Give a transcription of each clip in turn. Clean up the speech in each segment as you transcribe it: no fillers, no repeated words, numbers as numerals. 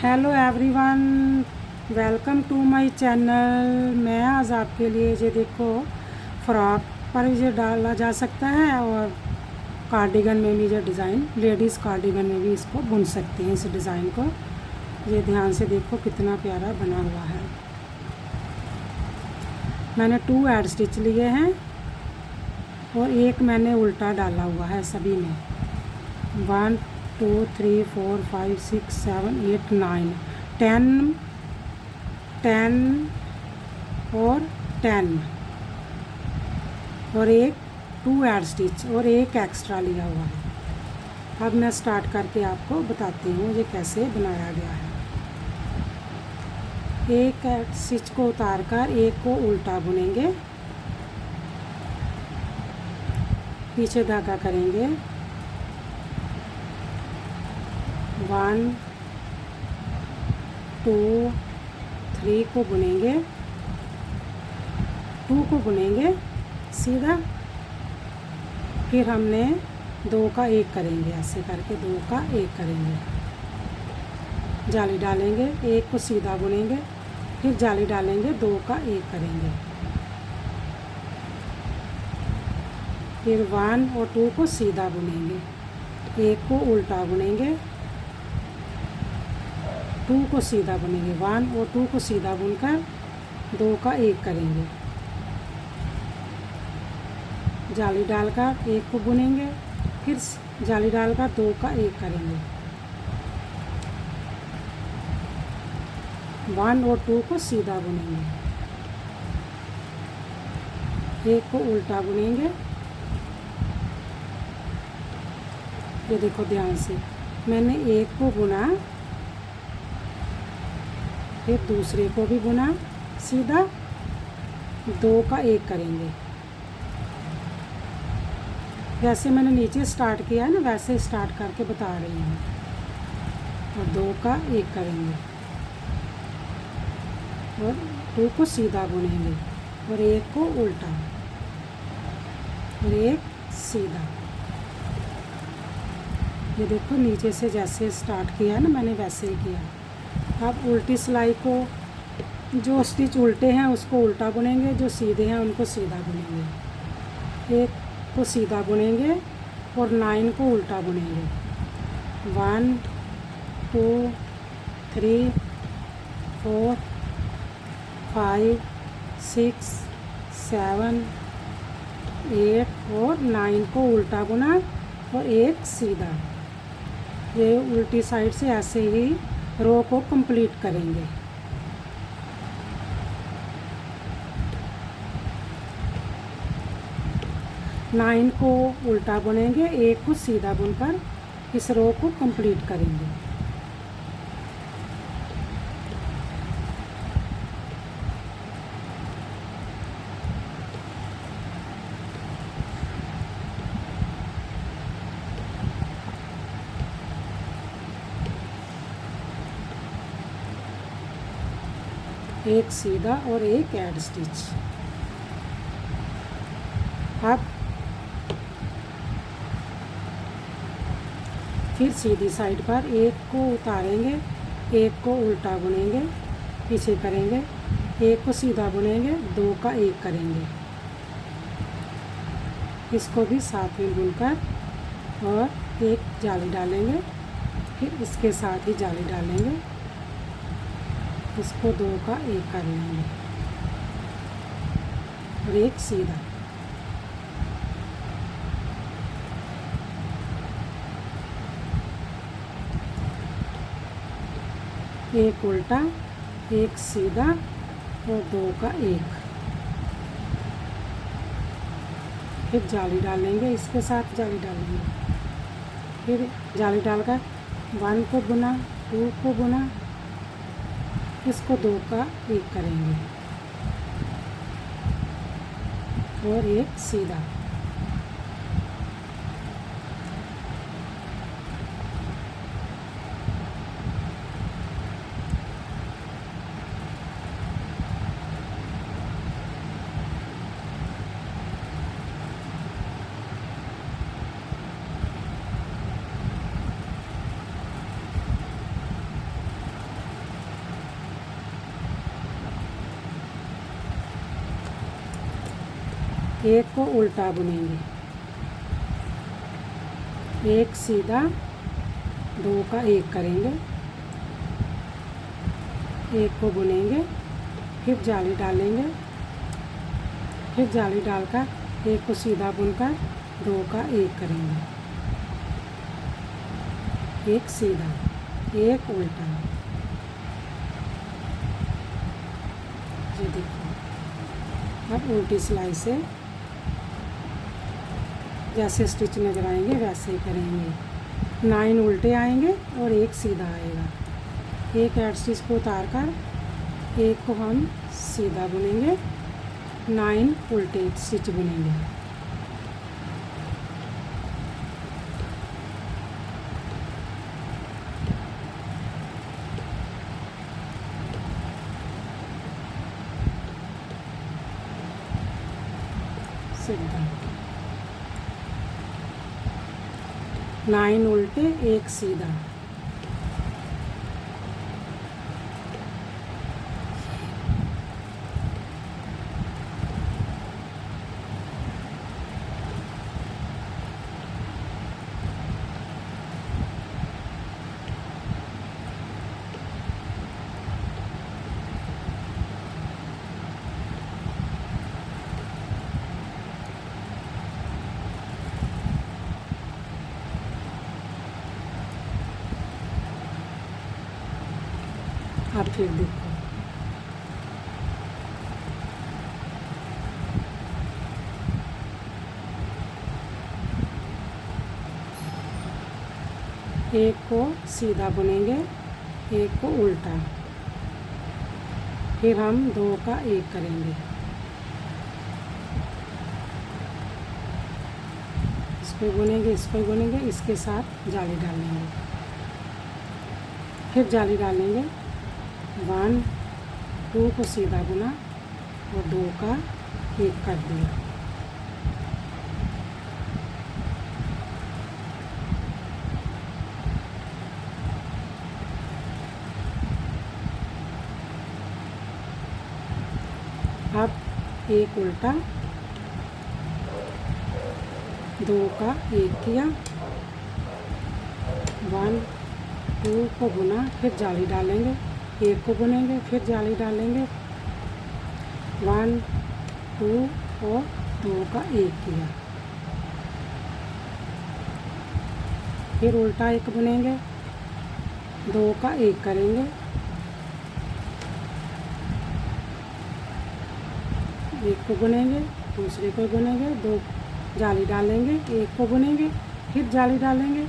Hello everyone, welcome to my channel. मैं आज आपके लिए ये देखो फ्रॉक पर ये डाला जा सकता है और कार्डिगन में भी ये डिज़ाइन, लेडीज़ कार्डिगन में भी इसको बुन सकते हैं। इस डिज़ाइन को ये ध्यान से देखो कितना प्यारा बना हुआ है। मैंने 2 ऐड स्टिच लिए हैं और एक मैंने उल्टा डाला हुआ है सभी में। 1 2 3 4 5 6 7 8 9 10 और 10 और एक 2 ऐड स्टिच और एक एक्स्ट्रा लिया हुआ है। अब मैं स्टार्ट करके आपको बताती हूँ ये कैसे बनाया गया है। एक ऐड स्टिच को उतार कर एक को उल्टा बुनेंगे, पीछे धागा करेंगे, 1 2 3 को बुनेंगे, 2 को बुनेंगे सीधा, फिर हमने 2 का 1 करेंगे, ऐसे करके 2 का 1 करेंगे, जाली डालेंगे, 1 को सीधा बुनेंगे, फिर जाली डालेंगे, 2 का 1 करेंगे, फिर 1 और 2 को सीधा बुनेंगे, 1 को उल्टा बुनेंगे, 2 को सीधा बुनेंगे, 1 और 2 को सीधा बुनकर 2 का 1 करेंगे, जाली डालकर 1 को बुनेंगे, फिर जाली डालकर 2 का 1 करेंगे, 1 और 2 को सीधा बुनेंगे, 1 को उल्टा बुनेंगे। ये देखो ध्यान से, मैंने 1 को बुना, फिर दूसरे को भी बुना सीधा, 2 का 1 करेंगे। जैसे मैंने नीचे स्टार्ट किया है ना, वैसे स्टार्ट करके बता रही हूँ। और 2 का 1 करेंगे और 2 को सीधा बुनेंगे और 1 को उल्टा और 1 सीधा। ये देखो नीचे से जैसे स्टार्ट किया है ना मैंने, वैसे ही किया। अब उल्टी सिलाई को, जो स्टिच उल्टे हैं उसको उल्टा बुनेंगे, जो सीधे हैं उनको सीधा बुनेंगे। 1 को सीधा बुनेंगे और 9 को उल्टा बुनेंगे। 1 2 3 4 5 6 7 8 और 9 को उल्टा बुना और 1 सीधा। ये उल्टी साइड से ऐसे ही रो को कंप्लीट करेंगे। नाइन को उल्टा बुनेंगे, 1 को सीधा बुनकर इस रो को कंप्लीट करेंगे। एक सीधा और एक ऐड स्टिच। अब फिर सीधी साइड पर 1 को उतारेंगे, 1 को उल्टा बुनेंगे, पीछे करेंगे, 1 को सीधा बुनेंगे, 2 का 1 करेंगे, इसको भी साथ में बुनकर और एक जाली डालेंगे, फिर इसके साथ ही जाली डालेंगे, इसको 2 का 1 कर लेंगे और 1 सीधा। एक उल्टा, 1 सीधा और 2 का 1, फिर जाली डालेंगे, इसके साथ जाली डालेंगे, फिर जाली डालकर 1 को बुना, 2 को बुना, इसको 2 का 1 करेंगे और 1 सीधा। एक को उल्टा बुनेंगे, एक सीधा, दो का एक करेंगे, एक को बुनेंगे, फिर जाली डालेंगे, फिर जाली डालकर एक को सीधा बुनकर दो का एक करेंगे, एक सीधा, एक उल्टा। ये देखो, अब उल्टी सिलाई से जैसे स्टिच नज़र आएंगे वैसे ही करेंगे। 9 उल्टे आएंगे और एक सीधा आएगा। एक एड स्टिच को उतार कर एक को हम सीधा बुनेंगे, 9 उल्टे स्टिच बुनेंगे। सीधा 9 उल्टे एक सीधा। अब फिर देखो, एक को सीधा बुनेंगे, एक को उल्टा, फिर हम दो का एक करेंगे। इसको बुनेंगे, इसको बुनेंगे, इसके साथ जाली डालेंगे, फिर जाली डालेंगे। 1 2 को सीधा बुना और 2 का एक कर दिया। अब एक उल्टा, 2 का एक किया, 1 2 को बुना, फिर जाली डालेंगे, एक को बुनेंगे, फिर जाली डालेंगे, 1 2 और 2 का एक किया, फिर उल्टा एक बुनेंगे, 2 का एक करेंगे, एक को बुनेंगे, दूसरे को बुनेंगे, 2 जाली डालेंगे, एक को बुनेंगे, फिर जाली डालेंगे,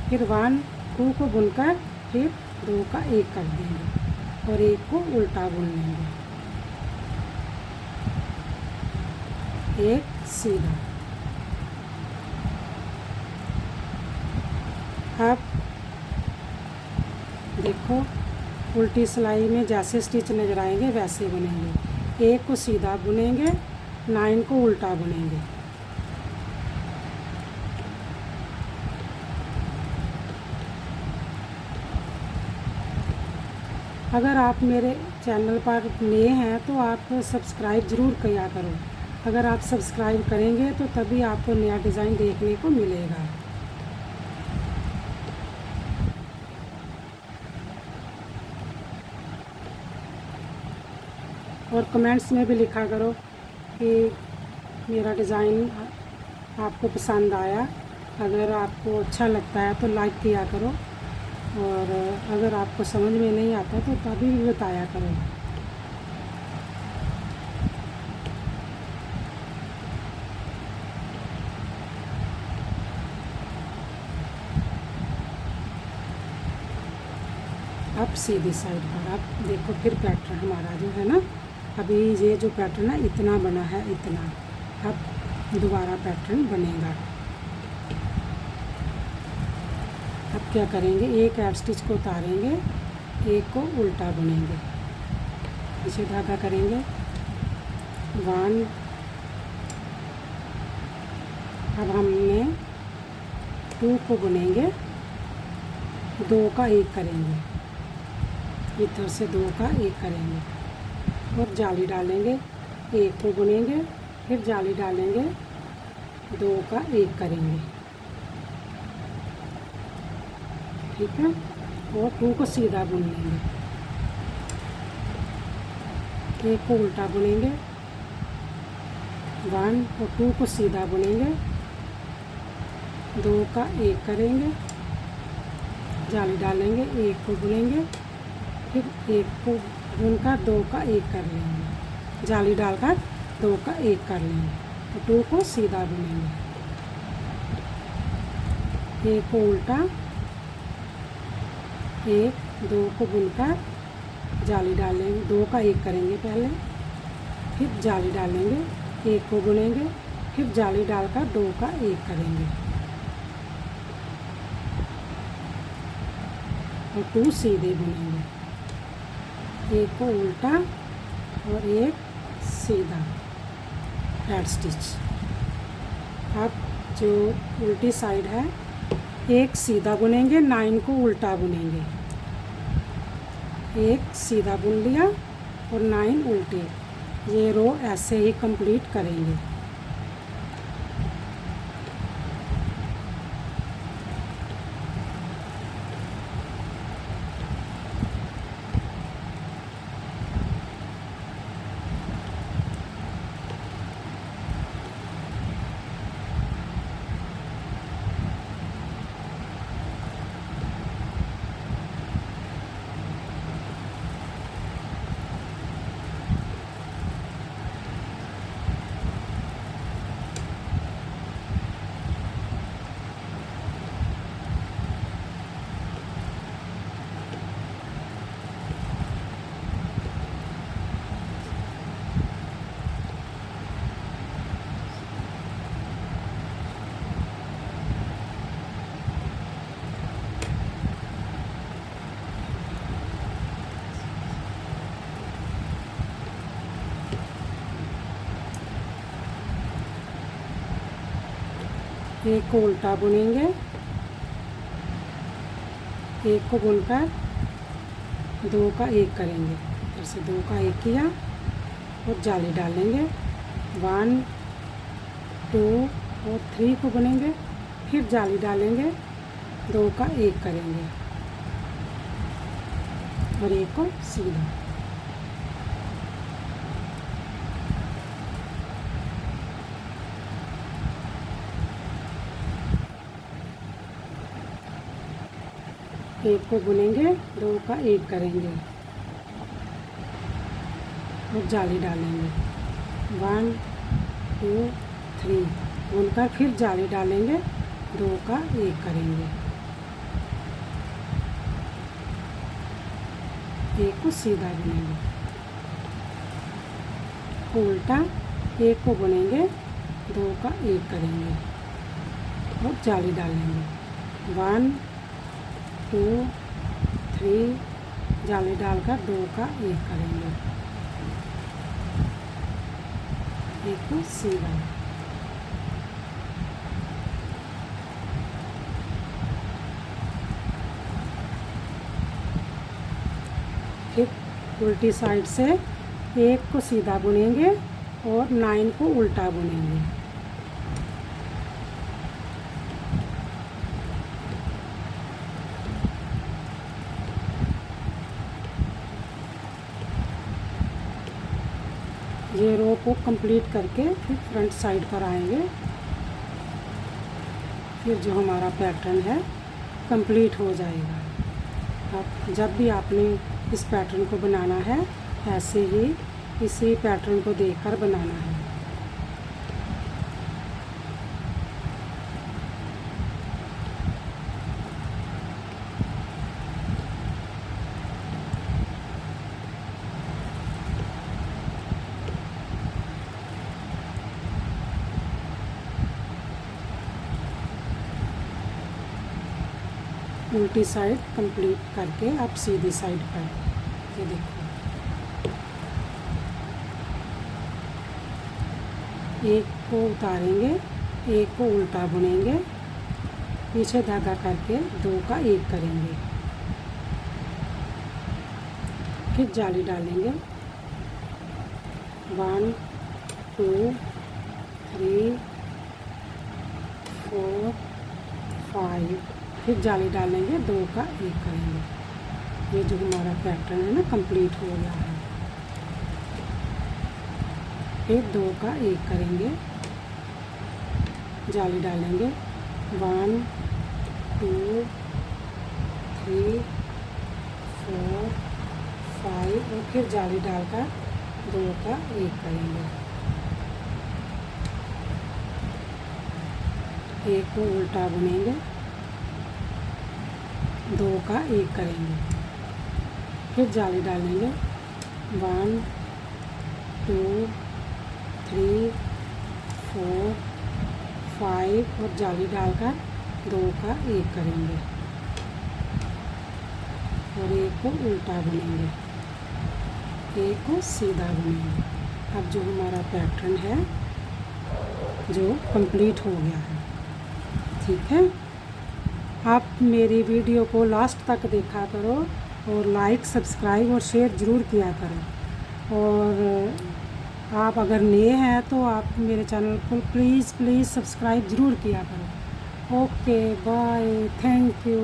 फिर 1 2 को बुनकर फिर 2 का एक कर देंगे और एक को उल्टा बुन लेंगे, एक सीधा। अब देखो, उल्टी सिलाई में जैसे स्टिच नज़र आएंगे वैसे बुनेंगे। एक को सीधा बुनेंगे, 9 को उल्टा बुनेंगे। अगर आप मेरे चैनल पर नए हैं तो आप सब्सक्राइब ज़रूर किया करो। अगर आप सब्सक्राइब करेंगे तो तभी आपको नया डिज़ाइन देखने को मिलेगा। और कमेंट्स में भी लिखा करो कि मेरा डिज़ाइन आपको पसंद आया। अगर आपको अच्छा लगता है तो लाइक किया करो, और अगर आपको समझ में नहीं आता तो तभी भी बताया करो। अब सीधी साइड पर आप देखो, फिर पैटर्न हमारा जो है ना, अभी ये जो पैटर्न है इतना बना है, इतना। अब दोबारा पैटर्न बनेगा। अब क्या करेंगे, एक एड स्टिच को उतारेंगे, एक को उल्टा बुनेंगे, पीछे धागा करेंगे 1। अब हमने 2 को बुनेंगे, 2 का एक करेंगे, इधर से 2 का एक करेंगे और जाली डालेंगे, एक को बुनेंगे, फिर जाली डालेंगे, 2 का 1 करेंगे, ठीक है। और 2 को सीधा बुन लेंगे, 1 को उल्टा बुनेंगे, 1 और 2 को सीधा बुनेंगे, 2 का 1 करेंगे, जाली डालेंगे, 1 को बुनेंगे, फिर 1 को बुनकर 2 का 1 कर लेंगे, जाली डालकर 2 का 1 कर लेंगे, और 2 को सीधा बुनेंगे, 1 को उल्टा, 1 2 को बुनकर जाली डालेंगे, 2 का 1 करेंगे पहले, फिर जाली डालेंगे, 1 को बुनेंगे, फिर जाली डालकर 2 का 1 करेंगे, और 2 सीधे बुनेंगे, 1 को उल्टा और 1 सीधा, हेड स्टिच। अब जो उल्टी साइड है, 1 सीधा बुनेंगे, 9 को उल्टा बुनेंगे, 1 सीधा बुन लिया और 9 उल्टे। ये रो ऐसे ही कंप्लीट करेंगे। एक को उल्टा बुनेंगे, 1 को बुनकर 2 का 1 करेंगे, फिर से 2 का 1 किया और जाली डालेंगे, 1 2 और 3 को बुनेंगे, फिर जाली डालेंगे, 2 का 1 करेंगे और 1 को सीधा। एक को बुनेंगे, 2 का 1 करेंगे और जाली डालेंगे, 1 2 3 बुनकर फिर जाली डालेंगे, 2 का 1 करेंगे, 1 को सीधा बुनेंगे, उल्टा 1 को बुनेंगे, 2 का 1 करेंगे और जाली डालेंगे, 1 2 3 जाली डालकर 2 का 1 करेंगे, 1 को सीधा। फिर उल्टी साइड से 1 को सीधा बुनेंगे और 9 को उल्टा बुनेंगे, ये रो को कंप्लीट करके फिर फ्रंट साइड पर आएंगे। फिर जो हमारा पैटर्न है कंप्लीट हो जाएगा। अब जब भी आपने इस पैटर्न को बनाना है, ऐसे ही इसी पैटर्न को देखकर बनाना है। उल्टी साइड कंप्लीट करके अब सीधी साइड पर ये देखो, एक को उतारेंगे, एक को उल्टा बुनेंगे, पीछे धागा करके 2 का 1 करेंगे, फिर जाली डालेंगे, 1 2 3 4 5, फिर जाली डालेंगे, 2 का 1 करेंगे। ये जो हमारा पैटर्न है ना कंप्लीट हो गया है। फिर 2 का 1 करेंगे, जाली डालेंगे, 1 2 3 4 5 और फिर जाली डालकर 2 का 1 करेंगे। एक को उल्टा बुनेंगे, 2 का 1 करेंगे, फिर जाली डालेंगे, 1 2 3 4 5 और जाली डालकर 2 का 1 करेंगे और एक को उल्टा बुनेंगे, एक को सीधा बुनेंगे। अब जो हमारा पैटर्न है जो कंप्लीट हो गया है। ठीक है, आप मेरी वीडियो को लास्ट तक देखा करो और लाइक सब्सक्राइब और शेयर ज़रूर किया करो। और आप अगर नए हैं तो आप मेरे चैनल को प्लीज़ सब्सक्राइब ज़रूर किया करो। Okay bye, thank you.